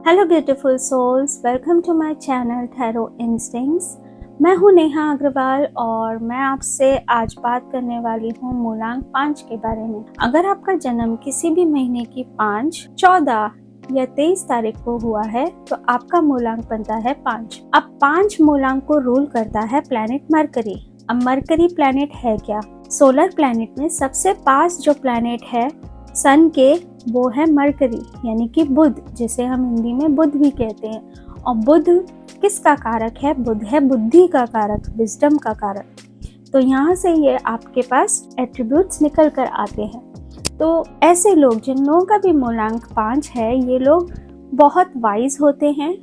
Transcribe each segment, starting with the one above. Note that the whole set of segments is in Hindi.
Hello beautiful souls, welcome to my channel tarot instincts. मैं हूँ नेहा अग्रवाल और मैं आपसे आज बात करने वाली हूँ मूलांक 5 के बारे में। अगर आपका जन्म किसी भी महीने की 5, 14 या 23 तारीख को हुआ है तो आपका मूलांक बनता है 5। अब 5 मूलांक को रूल करता है प्लैनेट मरकरी। अब मरकरी प्लैनेट है क्या? सोलर प्लैनेट में सबसे पास जो प्लैनेट है सन के, वो है मरकरी यानी कि बुध, जिसे हम हिंदी में बुध भी कहते हैं। और बुध किसका कारक है? बुध है बुद्धि का कारक, विजडम का कारक। तो यहाँ से ये आपके पास एट्रीब्यूट्स निकल कर आते हैं। तो ऐसे लोग जिन लोगों का भी मूलांक 5 है, ये लोग बहुत वाइज होते हैं,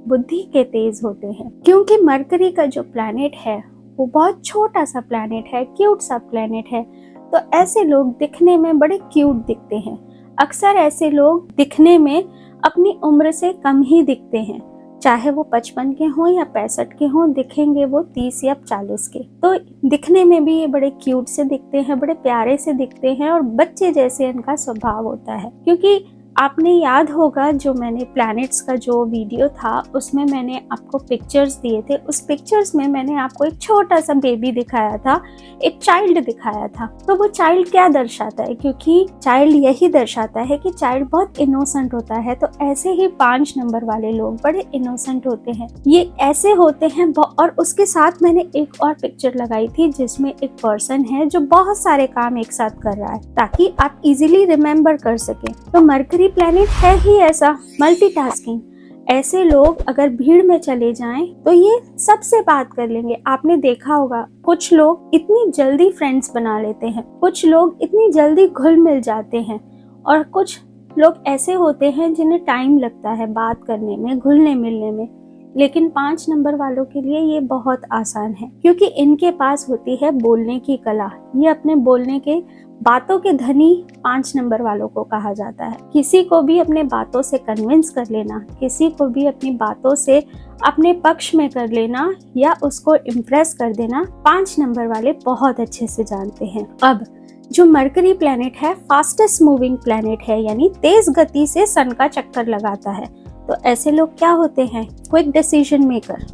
बुद्धि के तेज होते हैं, क्योंकि मरकरी का जो प्लैनेट है वो बहुत छोटा सा प्लैनेट है, क्यूट सा प्लैनेट है। तो ऐसे लोग दिखने में बड़े क्यूट दिखते हैं। अक्सर ऐसे लोग दिखने में अपनी उम्र से कम ही दिखते हैं, चाहे वो 55 के हों या 65 के हों, दिखेंगे वो 30 या 40 के। तो दिखने में भी ये बड़े क्यूट से दिखते हैं, बड़े प्यारे से दिखते हैं और बच्चे जैसे इनका स्वभाव होता है। क्योंकि आपने याद होगा जो मैंने प्लैनेट्स का जो वीडियो था उसमें मैंने आपको पिक्चर्स दिए थे। उस पिक्चर्स में मैंने आपको एक छोटा सा बेबी दिखाया था, एक चाइल्ड दिखाया था। तो वो चाइल्ड क्या दर्शाता है? क्योंकि चाइल्ड यही दर्शाता है कि चाइल्ड बहुत इनोसेंट होता है। तो ऐसे ही 5 नंबर वाले लोग बड़े इनोसेंट होते हैं, ये ऐसे होते हैं। और उसके साथ मैंने एक और पिक्चर लगाई थी जिसमें एक पर्सन है जो बहुत सारे काम एक साथ कर रहा है, ताकि आप इजीली रिमेम्बर कर सकें। तो मरकरी प्लैनेट है ही ऐसा, मल्टीटास्किंग। ऐसे लोग अगर भीड़ में चले जाएं तो ये सबसे बात कर लेंगे। आपने देखा होगा कुछ लोग इतनी जल्दी फ्रेंड्स बना लेते हैं, कुछ लोग इतनी जल्दी घुल मिल जाते हैं, और कुछ लोग ऐसे होते हैं जिन्हें टाइम लगता है बात करने में, घुलने मिलने में। लेकिन 5 नंबर वालों के लिए ये बहुत आसान है, क्योंकि इनके पास होती है बोलने की कला। ये अपने बोलने के बातों के धनी 5 नंबर वालों को कहा जाता है। किसी को भी अपने बातों से कन्विंस कर लेना, किसी को भी अपनी बातों से अपने पक्ष में कर लेना या उसको इम्प्रेस कर देना, 5 नंबर वाले बहुत अच्छे से जानते हैं। अब जो मरकरी प्लैनेट है फास्टेस्ट मूविंग प्लैनेट है, यानी तेज गति से सन का चक्कर लगाता है। तो ऐसे लोग क्या होते हैं? क्विक डिसीजन मेकर,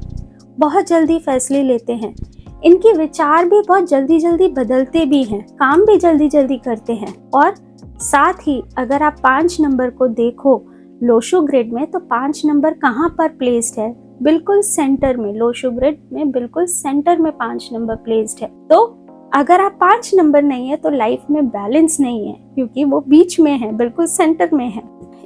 बहुत जल्दी फैसले लेते हैं। इनके विचार भी बहुत जल्दी जल्दी बदलते भी हैं, काम भी जल्दी जल्दी करते हैं। और साथ ही अगर आप 5 नंबर को देखो लोशो ग्रिड में, तो 5 नंबर कहाँ पर प्लेस्ड है? बिल्कुल सेंटर में। लोशो ग्रिड में बिल्कुल सेंटर में 5 नंबर प्लेस्ड है। तो अगर आप 5 नंबर नहीं है तो लाइफ में बैलेंस नहीं है, क्योंकि वो बीच में है, बिल्कुल सेंटर में है।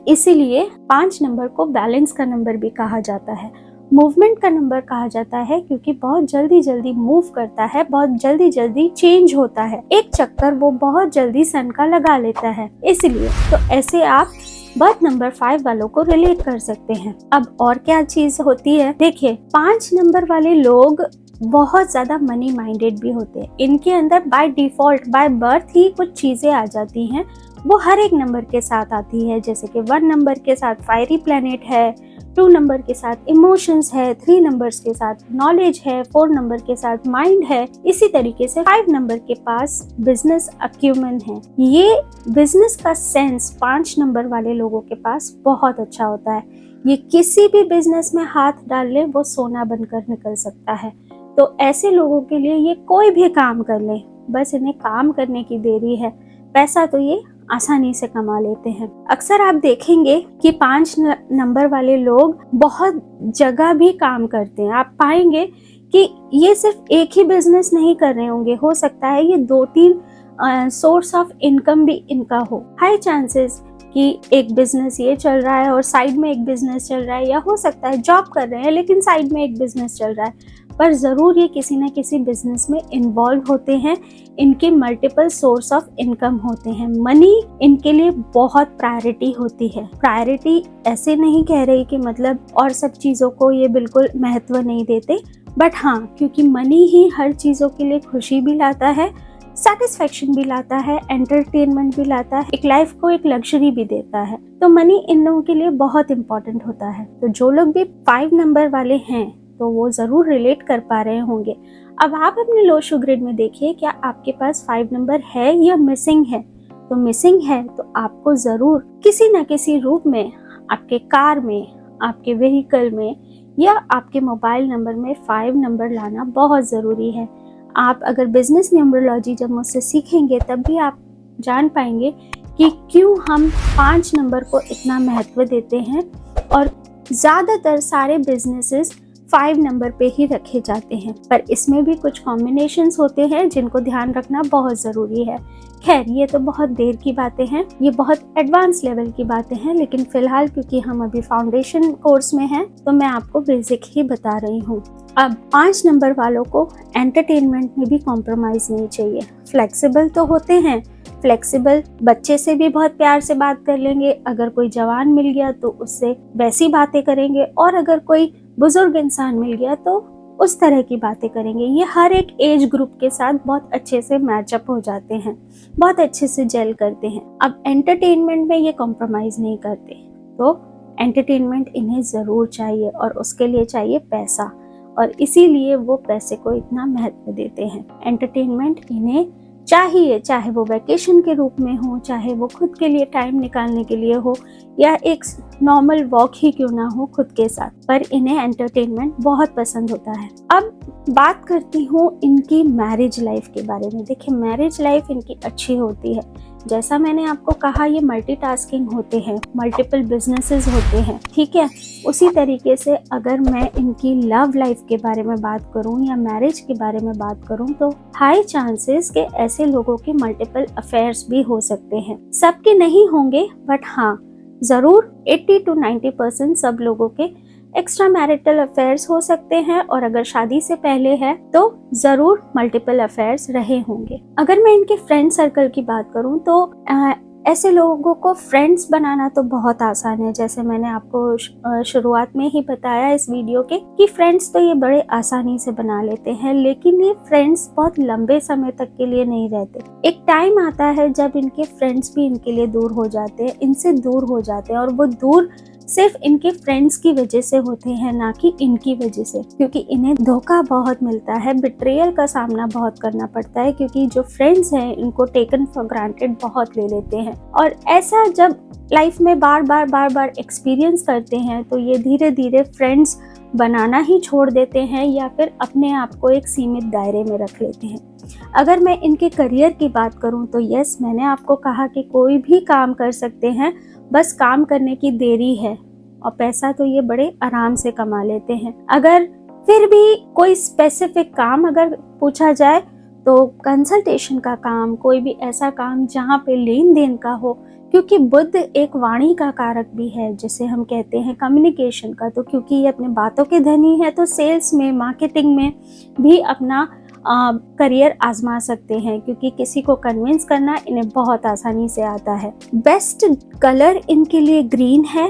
इसीलिए 5 नंबर को बैलेंस का नंबर भी कहा जाता है, मूवमेंट का नंबर कहा जाता है, क्योंकि बहुत जल्दी जल्दी मूव करता है, बहुत जल्दी जल्दी चेंज होता है। एक चक्कर वो बहुत जल्दी सन का लगा लेता है। इसलिए तो ऐसे आप बर्थ नंबर 5 वालों को रिलेट कर सकते हैं। अब और क्या चीज होती है? देखिए, 5 नंबर वाले लोग बहुत ज्यादा मनी माइंडेड भी होते हैं। इनके अंदर बाय डिफॉल्ट, बाय बर्थ ही कुछ चीजें आ जाती हैं, वो हर एक नंबर के साथ आती है। जैसे कि 1 नंबर के साथ फायरी प्लैनेट है, 2 नंबर के साथ इमोशंस है, 3 नंबर्स के साथ नॉलेज है, 4 नंबर के साथ माइंड है। इसी तरीके से 5 नंबर के पास बिजनेस अक्यूमेन है। ये बिजनेस का सेंस 5 नंबर वाले लोगों के पास बहुत अच्छा होता है। ये किसी भी बिजनेस में हाथ डाल ले वो सोना बनकर निकल सकता है। तो ऐसे लोगों के लिए ये कोई भी काम कर ले, बस इन्हें काम करने की देरी है। पैसा तो ये आसानी से कमा लेते हैं। अक्सर आप देखेंगे कि 5 नंबर वाले लोग बहुत जगह भी काम करते हैं। आप पाएंगे कि ये सिर्फ एक ही बिजनेस नहीं कर रहे होंगे, हो सकता है ये 2-3 सोर्स ऑफ इनकम भी इनका हो। हाई चांसेस कि एक बिजनेस ये चल रहा है और साइड में एक बिजनेस चल रहा है, या हो सकता है जॉब कर रहे हैं लेकिन साइड में एक बिजनेस चल रहा है, पर ज़रूर ये किसी न किसी बिजनेस में इन्वॉल्व होते हैं। इनके मल्टीपल सोर्स ऑफ इनकम होते हैं। मनी इनके लिए बहुत प्रायोरिटी होती है। प्रायोरिटी ऐसे नहीं कह रही कि मतलब और सब चीज़ों को ये बिल्कुल महत्व नहीं देते, बट हाँ, क्योंकि मनी ही हर चीज़ों के लिए खुशी भी लाता है, सेटिस्फेक्शन भी लाता है, एंटरटेनमेंट भी लाता है, एक लाइफ को एक लग्जरी भी देता है। तो मनी इन लोगों के लिए बहुत इंपॉर्टेंट होता है। तो जो लोग भी 5 नंबर वाले हैं तो वो जरूर रिलेट कर पा रहे होंगे। अब आप अपने लोशो ग्रिड में देखिए, क्या आपके पास 5 नंबर है या मिसिंग है? तो मिसिंग है तो आपको जरूर किसी न किसी रूप में आपके कार में, आपके व्हीकल में या आपके मोबाइल नंबर में 5 नंबर लाना बहुत ज़रूरी है। आप अगर बिजनेस न्यूमरोलॉजी जब मुझसे सीखेंगे तब भी आप जान पाएंगे कि क्यों हम 5 नंबर को इतना महत्व देते हैं और ज़्यादातर सारे बिजनेसेस 5 नंबर पे ही रखे जाते हैं। पर इसमें भी कुछ कॉम्बिनेशंस होते हैं जिनको ध्यान रखना बहुत ज़रूरी है। खैर, ये तो बहुत देर की बातें हैं, ये बहुत एडवांस लेवल की बातें हैं, लेकिन फ़िलहाल क्योंकि हम अभी फाउंडेशन कोर्स में हैं तो मैं आपको बेसिक ही बता रही हूँ। अब 5 नंबर वालों को एंटरटेनमेंट में भी कॉम्प्रोमाइज़ नहीं चाहिए। फ्लेक्सिबल तो होते हैं, फ्लेक्सिबल बच्चे से भी बहुत प्यार से बात कर लेंगे, अगर कोई जवान मिल गया तो उससे वैसी बातें करेंगे, और अगर कोई बुजुर्ग इंसान मिल गया तो उस तरह की बातें करेंगे। ये हर एक एज ग्रुप के साथ बहुत अच्छे से मैचअप हो जाते हैं, बहुत अच्छे से जेल करते हैं। अब एंटरटेनमेंट में ये कॉम्प्रोमाइज़ नहीं करते, तो एंटरटेनमेंट इन्हें ज़रूर चाहिए और उसके लिए चाहिए पैसा, और इसीलिए वो पैसे को इतना महत्व देते हैं। एंटरटेनमेंट इन्हें चाहिए, चाहे वो वैकेशन के रूप में हो, चाहे वो खुद के लिए टाइम निकालने के लिए हो, या एक नॉर्मल वॉक ही क्यों ना हो खुद के साथ, पर इन्हें एंटरटेनमेंट बहुत पसंद होता है। अब बात करती हूँ इनकी मैरिज लाइफ के बारे में। देखिए, मैरिज लाइफ इनकी अच्छी होती है। जैसा मैंने आपको कहा, ये मल्टीटास्किंग होते हैं, मल्टीपल बिजनेसेस होते हैं, ठीक है। उसी तरीके से अगर मैं इनकी लव लाइफ के बारे में बात करूं या मैरिज के बारे में बात करूं तो हाई चांसेस के ऐसे लोगों के मल्टीपल अफेयर्स भी हो सकते हैं। सबके नहीं होंगे, बट हाँ ज़रूर 80 to 90% सब लोगों के एक्स्ट्रा मैरिटल अफेयर्स हो सकते हैं, और अगर शादी से पहले है तो ज़रूर मल्टीपल अफेयर्स रहे होंगे। अगर मैं इनके फ्रेंड सर्कल की बात करूं तो ऐसे लोगों को फ्रेंड्स बनाना तो बहुत आसान है। जैसे मैंने आपको शुरुआत में ही बताया इस वीडियो के कि फ्रेंड्स तो ये बड़े आसानी से बना लेते हैं, लेकिन ये फ्रेंड्स बहुत लंबे समय तक के लिए नहीं रहते। एक टाइम आता है जब इनके फ्रेंड्स भी इनके लिए दूर हो जाते हैं, इनसे दूर हो जाते हैं, और वो दूर सिर्फ इनके फ्रेंड्स की वजह से होते हैं, ना कि इनकी वजह से, क्योंकि इन्हें धोखा बहुत मिलता है, बिट्रेयल का सामना बहुत करना पड़ता है, क्योंकि जो फ्रेंड्स हैं इनको टेकन फॉर ग्रांटेड बहुत ले लेते हैं। और ऐसा जब लाइफ में बार बार एक्सपीरियंस करते हैं तो ये धीरे धीरे फ्रेंड्स बनाना ही छोड़ देते हैं, या फिर अपने आप को एक सीमित दायरे में रख लेते हैं। अगर मैं इनके करियर की बात करूं तो यस, मैंने आपको कहा कि कोई भी काम कर सकते हैं, बस काम करने की देरी है, और पैसा तो ये बड़े आराम से कमा लेते हैं। अगर फिर भी कोई स्पेसिफिक काम अगर पूछा जाए तो कंसल्टेशन का काम, कोई भी ऐसा काम जहाँ पे लेन देन का हो, क्योंकि बुध एक वाणी का कारक भी है, जिसे हम कहते हैं कम्युनिकेशन का, तो क्योंकि ये अपने बातों के धनी है तो सेल्स में, मार्केटिंग में भी अपना करियर आजमा सकते हैं, क्योंकि किसी को कन्विंस करना इन्हें बहुत आसानी से आता है। बेस्ट कलर इनके लिए ग्रीन है,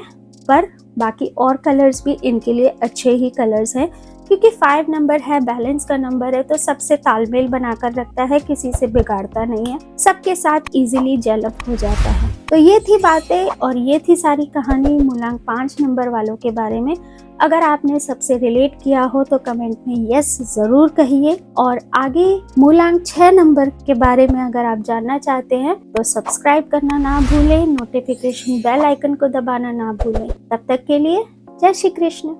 पर बाकी और कलर्स भी इनके लिए अच्छे ही कलर्स हैं, क्योंकि 5 नंबर है, बैलेंस का नंबर है, तो सबसे तालमेल बनाकर रखता है, किसी से बिगाड़ता नहीं है, सबके साथ इजीली जेल अप हो जाता है। तो ये थी बातें और ये थी सारी कहानी मूलांक 5 नंबर वालों के बारे में। अगर आपने सबसे रिलेट किया हो तो कमेंट में यस ज़रूर कहिए, और आगे मूलांक 6 नंबर के बारे में अगर आप जानना चाहते हैं तो सब्सक्राइब करना ना भूलें, नोटिफिकेशन बेल आइकन को दबाना ना भूलें। तब तक के लिए जय श्री कृष्ण।